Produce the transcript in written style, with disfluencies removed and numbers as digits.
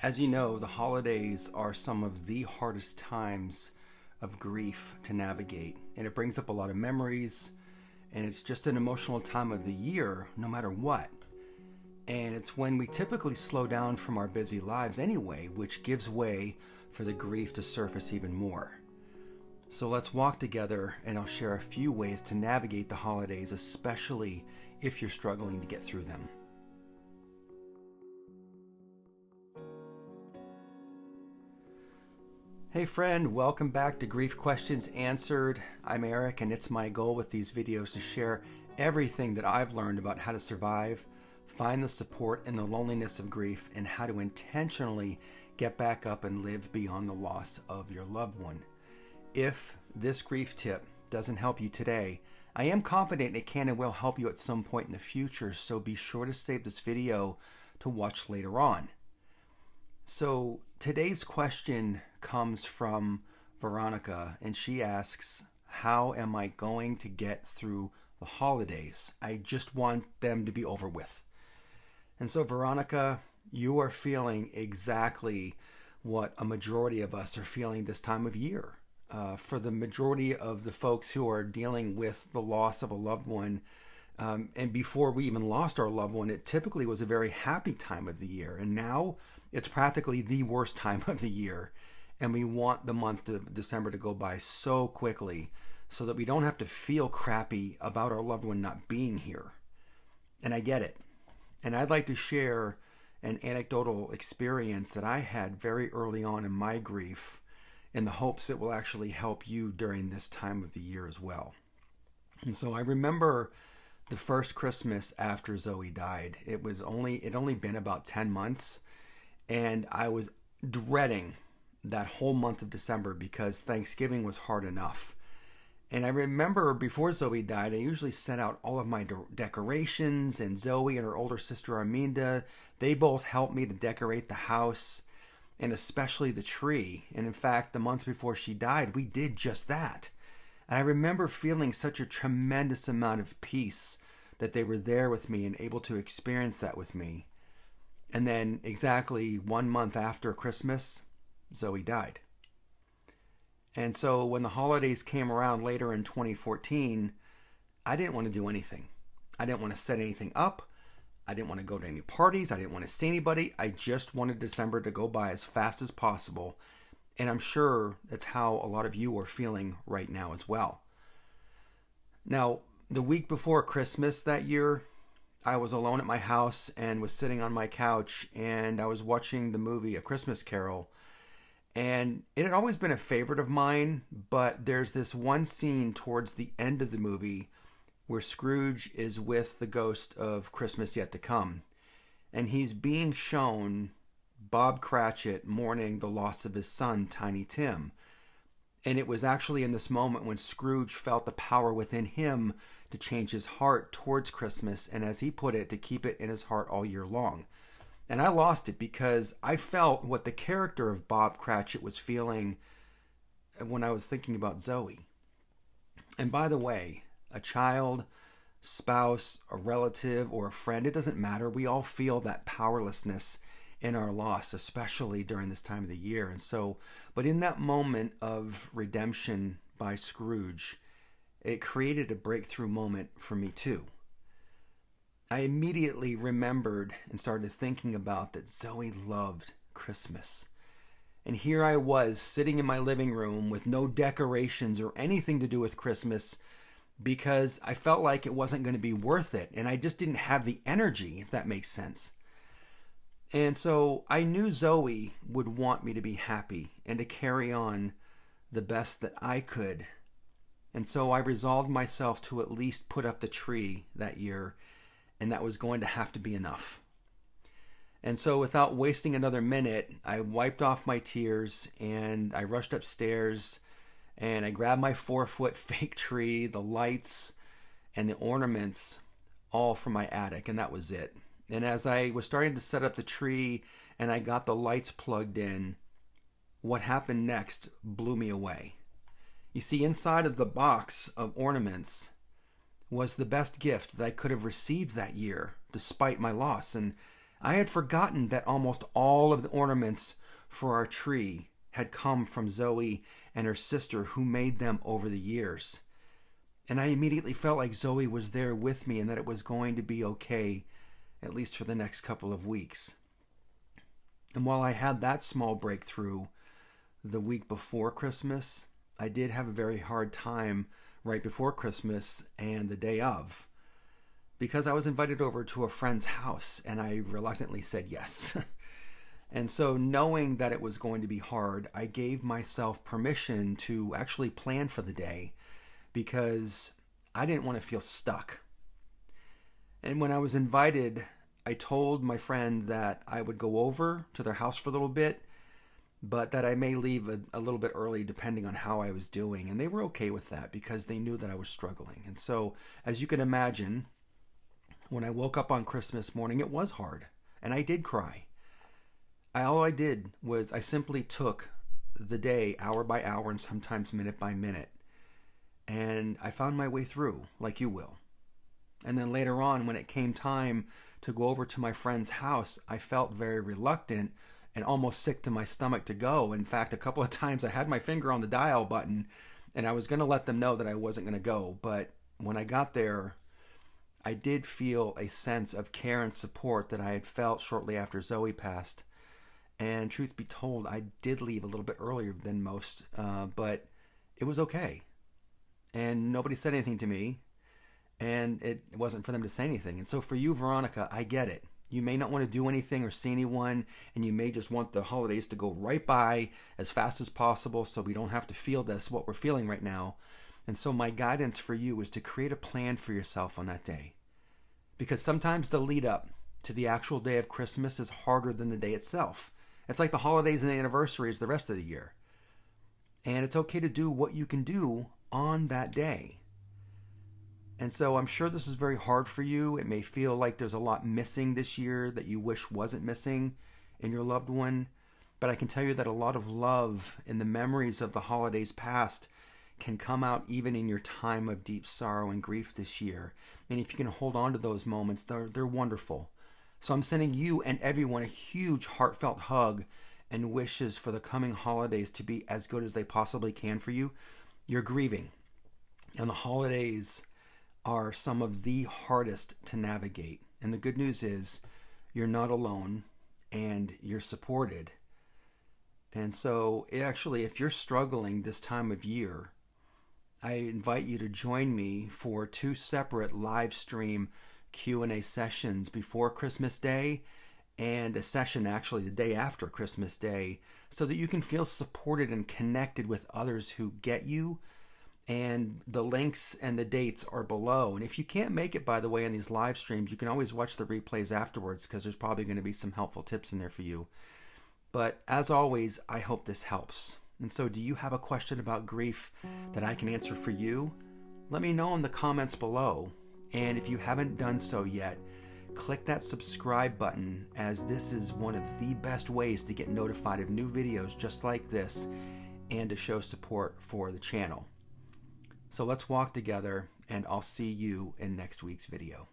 As you know, the holidays are some of the hardest times of grief to navigate, and it brings up a lot of memories, and it's just an emotional time of the year, no matter what. And it's when we typically slow down from our busy lives anyway, which gives way for the grief to surface even more. So let's walk together, and I'll share a few ways to navigate the holidays, especially if you're struggling to get through them. Hey friend, welcome back to Grief Questions Answered. I'm Eric, and it's my goal with these videos to share everything that I've learned about how to survive, find the support in the loneliness of grief, and how to intentionally get back up and live beyond the loss of your loved one. If this grief tip doesn't help you today, I am confident it can and will help you at some point in the future, so be sure to save this video to watch later on. So today's question comes from Veronica, and she asks, how am I going to get through the holidays? I just want them to be over with. And so Veronica, you are feeling exactly what a majority of us are feeling this time of year. For the majority of the folks who are dealing with the loss of a loved one, and before we even lost our loved one, it typically was a very happy time of the year. And now it's practically the worst time of the year. And we want the month of December to go by so quickly so that we don't have to feel crappy about our loved one not being here. And I get it. And I'd like to share an anecdotal experience that I had very early on in my grief, in the hopes it will actually help you during this time of the year as well. And so I remember the first Christmas after Zoe died. It'd only been about 10 months, and I was dreading that whole month of December because Thanksgiving was hard enough. And I remember before Zoe died, I usually sent out all of my decorations, and Zoe and her older sister Arminda, they both helped me to decorate the house, and especially the tree. And in fact, the months before she died, we did just that. And I remember feeling such a tremendous amount of peace that they were there with me and able to experience that with me. And then exactly 1 month after Christmas, Zoe died. And so when the holidays came around later in 2014, I didn't want to do anything. I didn't want to set anything up. I didn't want to go to any parties. I didn't want to see anybody. I just wanted December to go by as fast as possible. And I'm sure that's how a lot of you are feeling right now as well. Now, the week before Christmas that year, I was alone at my house and was sitting on my couch, and I was watching the movie A Christmas Carol. And it had always been a favorite of mine, but there's this one scene towards the end of the movie where Scrooge is with the ghost of Christmas Yet to Come. And he's being shown Bob Cratchit mourning the loss of his son, Tiny Tim. And it was actually in this moment when Scrooge felt the power within him to change his heart towards Christmas, and as he put it, to keep it in his heart all year long. And I lost it because I felt what the character of Bob Cratchit was feeling when I was thinking about Zoe. And by the way, a child, spouse, a relative, or a friend, it doesn't matter. We all feel that powerlessness in our loss, especially during this time of the year. And so, but in that moment of redemption by Scrooge, it created a breakthrough moment for me too. I immediately remembered and started thinking about that Zoe loved Christmas. And here I was sitting in my living room with no decorations or anything to do with Christmas because I felt like it wasn't going to be worth it. And I just didn't have the energy, if that makes sense. And so I knew Zoe would want me to be happy and to carry on the best that I could. And so I resolved myself to at least put up the tree that year, and that was going to have to be enough. And so without wasting another minute, I wiped off my tears and I rushed upstairs and I grabbed my 4-foot fake tree, the lights, and the ornaments, all from my attic, and that was it. And as I was starting to set up the tree and I got the lights plugged in, what happened next blew me away. You see, inside of the box of ornaments was the best gift that I could have received that year, despite my loss. And I had forgotten that almost all of the ornaments for our tree had come from Zoe and her sister, who made them over the years. And I immediately felt like Zoe was there with me and that it was going to be okay, at least for the next couple of weeks. And while I had that small breakthrough the week before Christmas, I did have a very hard time right before Christmas and the day of, because I was invited over to a friend's house and I reluctantly said yes. And so, knowing that it was going to be hard, I gave myself permission to actually plan for the day because I didn't want to feel stuck. And when I was invited, I told my friend that I would go over to their house for a little bit, but that I may leave a little bit early depending on how I was doing. And they were okay with that because they knew that I was struggling. And so, as you can imagine, when I woke up on Christmas morning, it was hard. And I did cry. All I did was I simply took the day hour by hour and sometimes minute by minute. And I found my way through, like you will. And then later on, when it came time to go over to my friend's house, I felt very reluctant and almost sick to my stomach to go. In fact, a couple of times I had my finger on the dial button and I was going to let them know that I wasn't going to go. But when I got there, I did feel a sense of care and support that I had felt shortly after Zoe passed. And truth be told, I did leave a little bit earlier than most, but it was okay. And nobody said anything to me, and it wasn't for them to say anything. And so for you, Veronica, I get it. You may not want to do anything or see anyone, and you may just want the holidays to go right by as fast as possible so we don't have to feel what we're feeling right now. And so my guidance for you is to create a plan for yourself on that day. Because sometimes the lead up to the actual day of Christmas is harder than the day itself. It's like the holidays and the anniversaries the rest of the year. And it's okay to do what you can do on that day. And so I'm sure this is very hard for you. It may feel like there's a lot missing this year that you wish wasn't missing in your loved one. But I can tell you that a lot of love and the memories of the holidays past can come out even in your time of deep sorrow and grief this year. And if you can hold on to those moments, they're wonderful. So I'm sending you and everyone a huge heartfelt hug and wishes for the coming holidays to be as good as they possibly can for you. You're grieving, and the holidays are some of the hardest to navigate. And the good news is you're not alone and you're supported. And so actually, if you're struggling this time of year, I invite you to join me for 2 separate live stream Q&A sessions before Christmas Day and a session actually the day after Christmas Day, so that you can feel supported and connected with others who get you. And the links and the dates are below. And if you can't make it, by the way, on these live streams, you can always watch the replays afterwards because there's probably going to be some helpful tips in there for you. But as always, I hope this helps. And so do you have a question about grief that I can answer for you? Let me know in the comments below. And if you haven't done so yet, click that subscribe button, as this is one of the best ways to get notified of new videos just like this and to show support for the channel. So let's walk together, and I'll see you in next week's video.